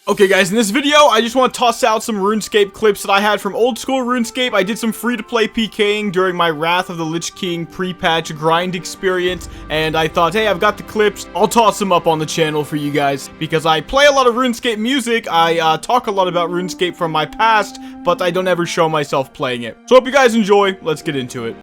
Okay guys, in this video, I just want to toss out some RuneScape clips that I had from old school RuneScape. I did some free-to-play PKing during my Wrath of the Lich King pre-patch grind experience, and I thought, hey, I've got the clips, I'll toss them up on the channel for you guys, because I play a lot of RuneScape music, I talk a lot about RuneScape from my past, but I don't ever show myself playing it. So hope you guys enjoy, let's get into it.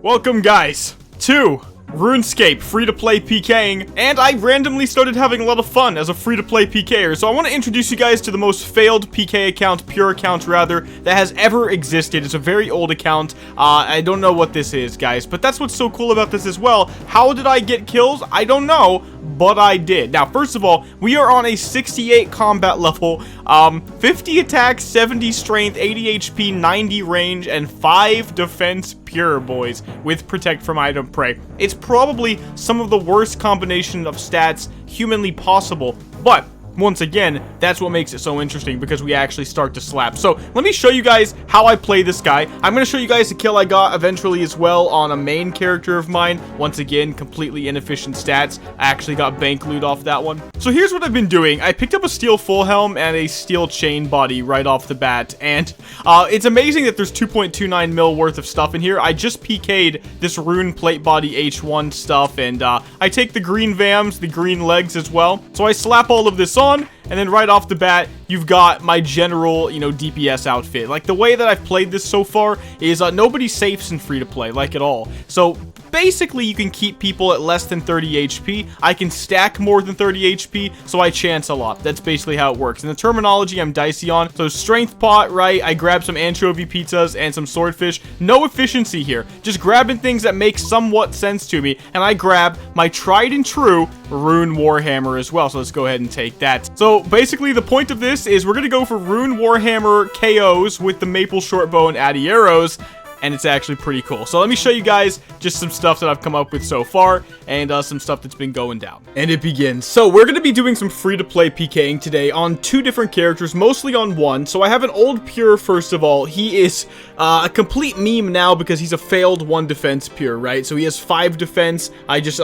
Welcome guys to RuneScape free-to-play PKing, and I randomly started having a lot of fun as a free-to-play PKer, so I want to introduce you guys to the most failed PK account, pure account rather, that has ever existed. It's a very old account. I don't know what this is, guys, but that's what's so cool about this as well. How did I get kills? I don't know, but I did. Now, first of all, we are on a 68 combat level, 50 attack, 70 strength, 80 HP, 90 range, and 5 defense pure, boys, with protect from item prey. It's probably some of the worst combination of stats humanly possible, but once again, that's what makes it so interesting, because we actually start to slap. So let me show you guys how I play this guy. I'm going to show you guys the kill I got eventually as well on a main character of mine. Once again, completely inefficient stats. I actually got bank loot off that one. So here's what I've been doing. I picked up a steel full helm and a steel chain body right off the bat, and it's amazing that there's 2.29 mil worth of stuff in here. I just PK'd this rune plate body H1 stuff, and I take the green VAMs, the green legs as well. So I slap all of this on, and then right off the bat, you've got my general, DPS outfit. Like, the way that I've played this so far is nobody safes in free-to-play, like, at all. So basically, you can keep people at less than 30 HP. I can stack more than 30 HP, so I chance a lot. That's basically how it works. And the terminology I'm dicey on. So strength pot, right? I grab some anchovy pizzas and some swordfish. No efficiency here. Just grabbing things that make somewhat sense to me. And I grab my tried and true Rune Warhammer as well. So let's go ahead and take that. So basically, the point of this is we're going to go for Rune Warhammer KOs with the maple shortbow and addy arrows. And it's actually pretty cool. So let me show you guys just some stuff that I've come up with so far, and some stuff that's been going down. And it begins. So we're going to be doing some free-to-play PKing today on 2 different characters, mostly on 1. So I have an old pure, first of all. He is a complete meme now because he's a failed 1 defense pure, right? So he has 5 defense. I just,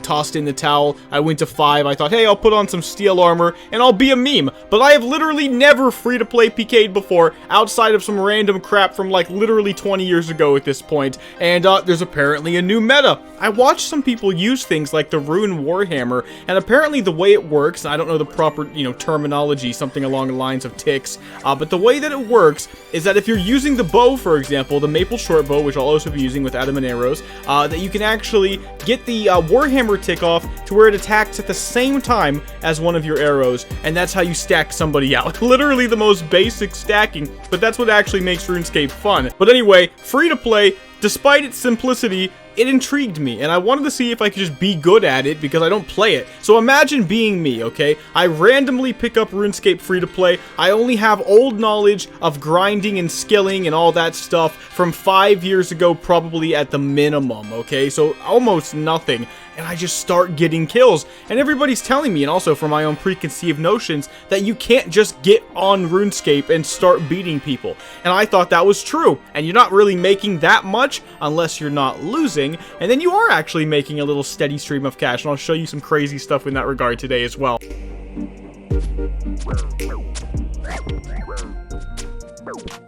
tossed in the towel. I went to 5. I thought, hey, I'll put on some steel armor, and I'll be a meme. But I have literally never free-to-play PK'd before, outside of some random crap from, like, literally 20 years ago at this point, and there's apparently a new meta. I watched some people use things like the Rune Warhammer, and apparently the way it works, I don't know the proper, terminology, something along the lines of ticks, but the way that it works is that if you're using the bow, for example, the maple short bow, which I'll also be using with adamant arrows, that you can actually get the Warhammer tick off to where it attacks at the same time as one of your arrows, and that's how you stack somebody out. Literally the most basic stacking, but that's what actually makes RuneScape fun. But anyway, free to play, despite its simplicity, it intrigued me, and I wanted to see if I could just be good at it because I don't play it. So imagine being me, okay? I randomly pick up RuneScape free-to-play. I only have old knowledge of grinding and skilling and all that stuff from 5 years ago, probably at the minimum, okay? So almost nothing. And I just start getting kills. And everybody's telling me, and also from my own preconceived notions, that you can't just get on RuneScape and start beating people. And I thought that was true. And you're not really making that much unless you're not losing. And then you are actually making a little steady stream of cash. And I'll show you some crazy stuff in that regard today as well.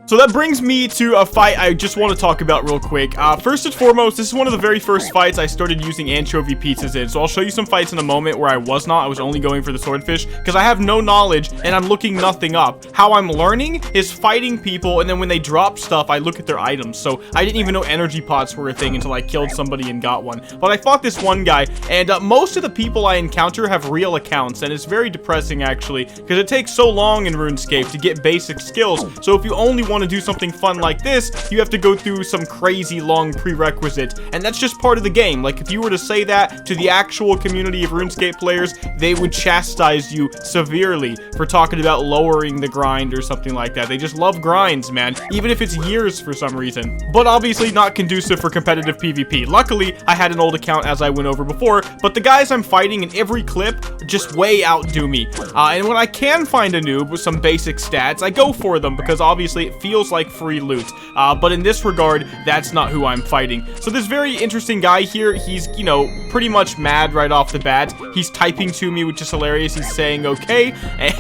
So that brings me to a fight I just want to talk about real quick. First and foremost, this is one of the very first fights I started using anchovy pizzas in. So I'll show you some fights in a moment where I was only going for the swordfish because I have no knowledge and I'm looking nothing up. How I'm learning is fighting people, and then when they drop stuff, I look at their items. So I didn't even know energy pots were a thing until I killed somebody and got one. But I fought this one guy, and most of the people I encounter have real accounts, and it's very depressing actually because it takes so long in RuneScape to get basic skills. So if you only want to do something fun like this, you have to go through some crazy long prerequisite, and that's just part of the game. Like, if you were to say that to the actual community of RuneScape players, they would chastise you severely for talking about lowering the grind or something like that. They just love grinds, man, even if it's years for some reason. But obviously not conducive for competitive PvP. Luckily, I had an old account as I went over before, but the guys I'm fighting in every clip just way outdo me. And when I can find a noob with some basic stats, I go for them because obviously it feels feels like free loot. But in this regard, that's not who I'm fighting. So this very interesting guy here, he's, you know, pretty much mad right off the bat. He's typing to me, which is hilarious. He's saying okay,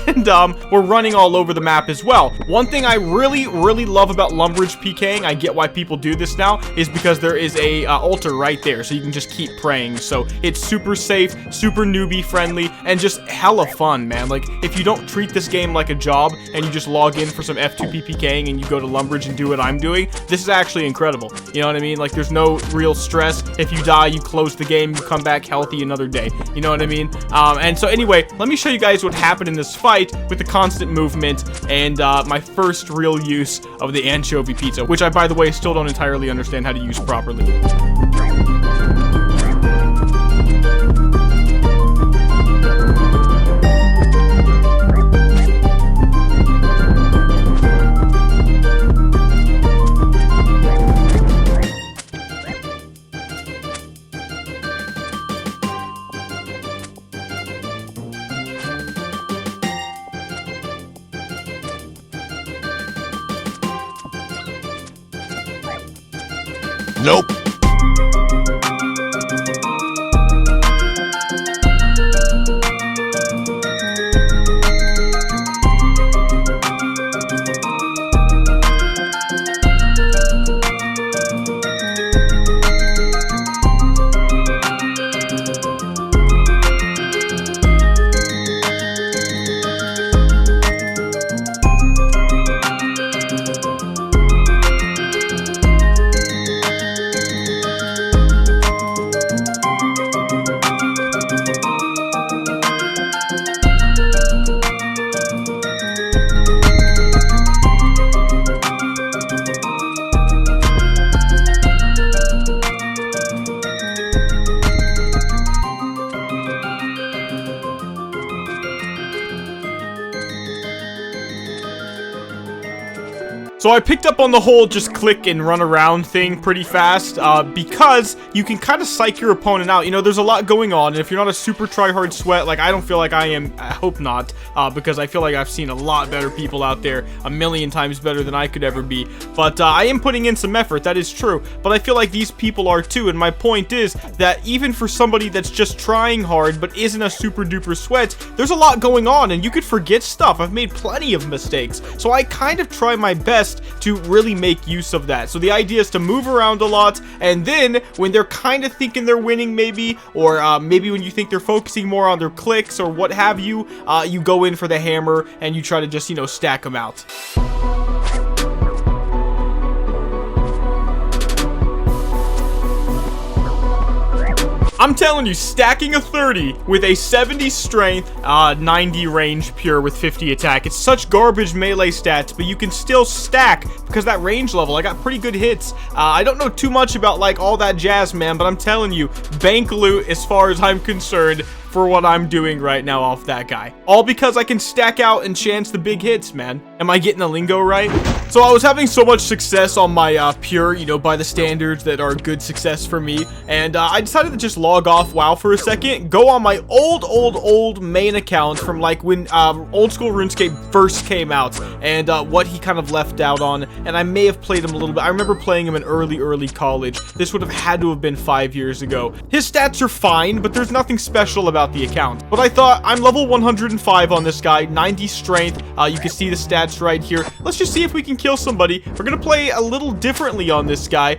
and we're running all over the map as well. One thing I really love about Lumbridge PKing, I get why people do this now, is because there is a altar right there, so you can just keep praying. So it's super safe, super newbie friendly, and just hella fun, man. Like, if you don't treat this game like a job, and you just log in for some F2P PKing, and you go to Lumbridge and do what I'm doing, this is actually incredible. You know what I mean? Like, there's no real stress. If you die, you close the game, you come back healthy another day. You know what I mean? And so anyway, let me show you guys what happened in this fight with the constant movement and my first real use of the anchovy pizza, which I, by the way, still don't entirely understand how to use properly. Nope. So I picked up on the whole just click and run around thing pretty fast, because you can kind of psych your opponent out. You know, there's a lot going on, and if you're not a super try-hard sweat, like I don't feel like I am, I hope not, because I feel like I've seen a lot better people out there, a million times better than I could ever be. But I am putting in some effort, that is true, but I feel like these people are too, and my point is that even for somebody that's just trying hard but isn't a super duper sweat, there's a lot going on, and you could forget stuff. I've made plenty of mistakes, so I kind of try my best to really make use of that. So the idea is to move around a lot, and then when they're kind of thinking they're winning maybe, or maybe when you think they're focusing more on their clicks or what have you, you go in for the hammer and you try to just, you know, stack them out. I'm telling you, stacking a 30 with a 70 strength, 90 range pure with 50 attack. It's such garbage melee stats, but you can still stack because that range level, I got pretty good hits. I don't know too much about like all that jazz, man, but I'm telling you, bank loot as far as I'm concerned for what I'm doing right now off that guy. All because I can stack out and chance the big hits, man. Am I getting the lingo right? So I was having so much success on my pure, you know, by the standards that are good success for me, and I decided to just log off WoW for a second, go on my old main account from like when Oldschool Runescape first came out, and what he kind of left out on, and I may have played him a little bit. I remember playing him in early college. This would have had to have been 5 years ago. His stats are fine, but there's nothing special about the account. But I thought, I'm level 105 on this guy, 90 strength. You can see the stats right here. Let's just see if we can kill somebody. We're gonna play a little differently on this guy,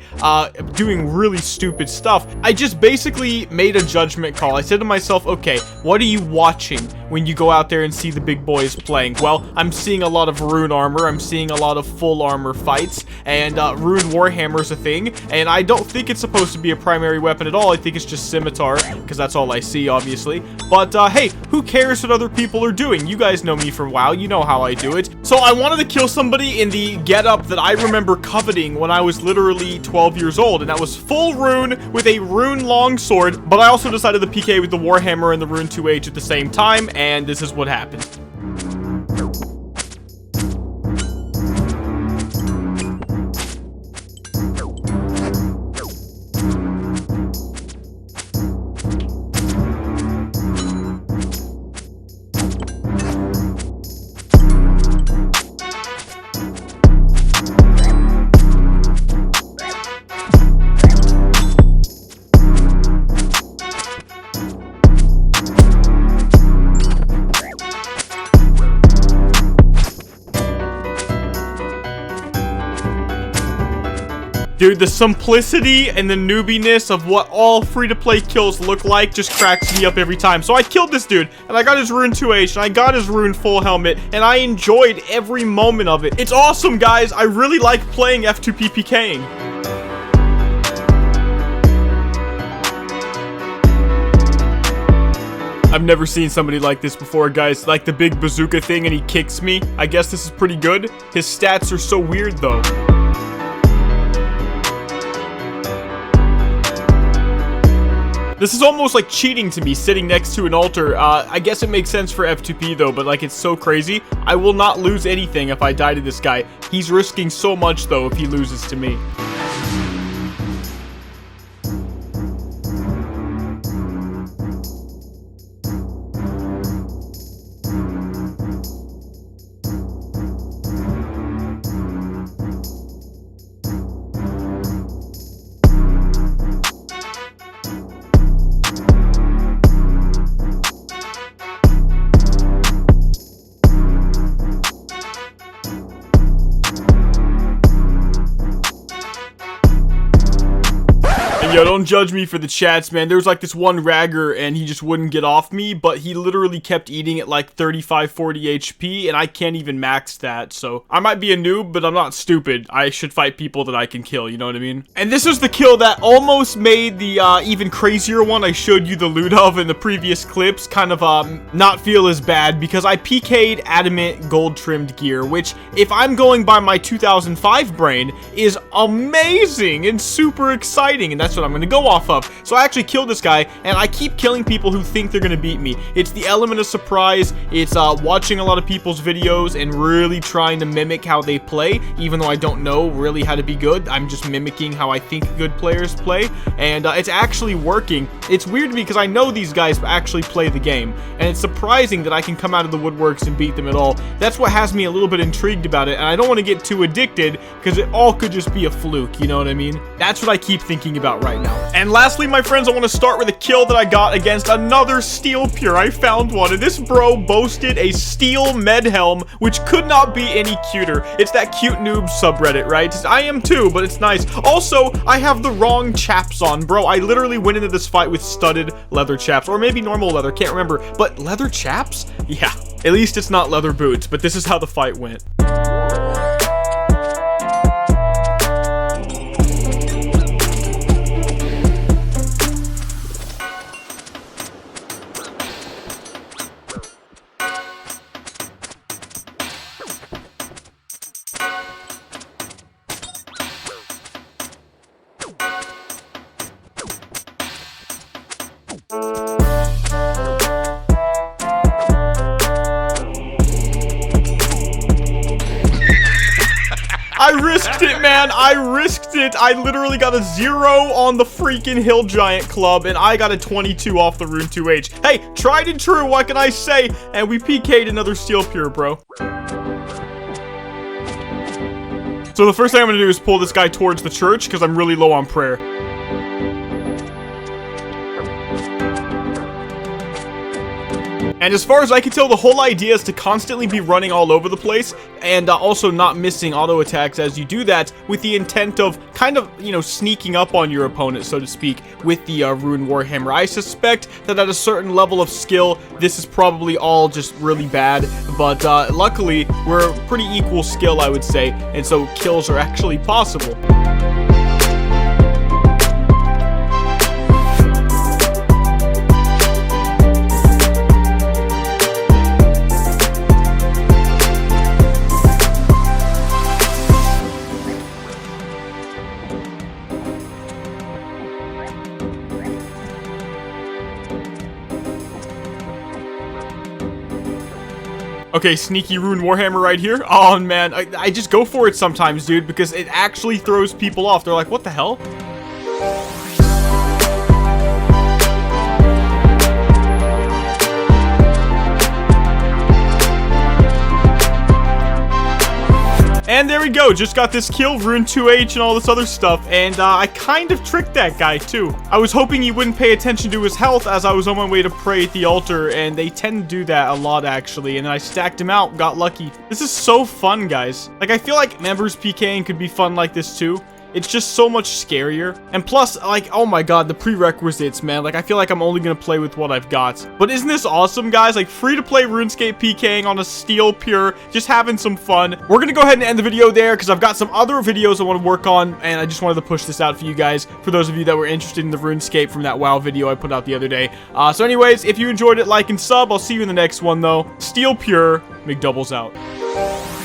doing really stupid stuff. I just basically made a judgment call. I said to myself, okay, what are you watching when you go out there and see the big boys playing? Well, I'm seeing a lot of rune armor. I'm seeing a lot of full armor fights, and rune warhammer's a thing, and I don't think it's supposed to be a primary weapon at all. I think it's just scimitar, because that's all I see, obviously. But hey, who cares what other people are doing? You guys know me from WoW. You know how I do it. So I wanted to kill somebody in the getup that I remember coveting when I was literally 12 years old, and that was full rune with a rune longsword. But I also decided to PK with the warhammer and the rune 2H at the same time, and this is what happened. Dude, the simplicity and the noobiness of what all free-to-play kills look like just cracks me up every time. So I killed this dude, and I got his rune 2H, and I got his rune full helmet, and I enjoyed every moment of it. It's awesome, guys. I really like playing F2P PKing. I've never seen somebody like this before, guys. Like the big bazooka thing, and he kicks me. I guess this is pretty good. His stats are so weird, though. This is almost like cheating to me, sitting next to an altar. I guess it makes sense for F2P though, but like it's so crazy. I will not lose anything if I die to this guy. He's risking so much though if he loses to me. Yo, don't judge me for the chats, man. There was like this one ragger and he just wouldn't get off me, but he literally kept eating at like 35-40 HP and I can't even max that. So I might be a noob, but I'm not stupid. I should fight people that I can kill, you know what I mean? And this was the kill that almost made the even crazier one I showed you the loot of in the previous clips kind of not feel as bad, because I PK'd adamant gold trimmed gear, which if I'm going by my 2005 brain is amazing and super exciting, and that's what I'm going to go off of. So I actually killed this guy, and I keep killing people who think they're going to beat me. It's the element of surprise. It's watching a lot of people's videos and really trying to mimic how they play, even though I don't know really how to be good. I'm just mimicking how I think good players play, and it's actually working. It's weird to me because I know these guys actually play the game, and it's surprising that I can come out of the woodworks and beat them at all. That's what has me a little bit intrigued about it, and I don't want to get too addicted because it all could just be a fluke, you know what I mean? That's what I keep thinking about right now. And lastly, my friends, I want to start with a kill that I got against another steel pure. I found one, and this bro boasted a steel med helm, which could not be any cuter. It's that cute noob subreddit, right? I am too, but it's nice. Also, I have the wrong chaps on, bro. I literally went into this fight with studded leather chaps, or maybe normal leather, can't remember. But leather chaps? Yeah, at least it's not leather boots, but this is how the fight went. I risked it, man. I risked it. I literally got a 0 on the freaking Hill Giant Club, and I got a 22 off the Rune 2H. Hey, tried and true, what can I say? And we PK'd another Steel Pure, bro. So the first thing I'm going to do is pull this guy towards the church, because I'm really low on prayer. And as far as I can tell, the whole idea is to constantly be running all over the place and also not missing auto attacks as you do that, with the intent of kind of, you know, sneaking up on your opponent, so to speak, with the Rune Warhammer. I suspect that at a certain level of skill, this is probably all just really bad, but luckily, we're pretty equal skill, I would say, and so kills are actually possible. Okay, sneaky Rune Warhammer right here. Oh, man, I just go for it sometimes, dude, because it actually throws people off. They're like, what the hell? And there we go, just got this kill, Rune 2H and all this other stuff, and I kind of tricked that guy too. I was hoping he wouldn't pay attention to his health as I was on my way to pray at the altar, and they tend to do that a lot actually, and I stacked him out, got lucky. This is so fun, guys. Like, I feel like members PKing could be fun like this too. it's just so much scarier. And plus, like, oh my god, the prerequisites, man. Like, I feel like I'm only gonna play with what I've got. But isn't this awesome, guys? Like, free-to-play RuneScape PKing on a Steel Pure, just having some fun. We're gonna go ahead and end the video there, because I've got some other videos I want to work on, and I just wanted to push this out for you guys, for those of you that were interested in the RuneScape from that WoW video I put out the other day. So anyways, if you enjoyed it, like and sub. I'll see you in the next one, though. Steel Pure, Mcdoubles out.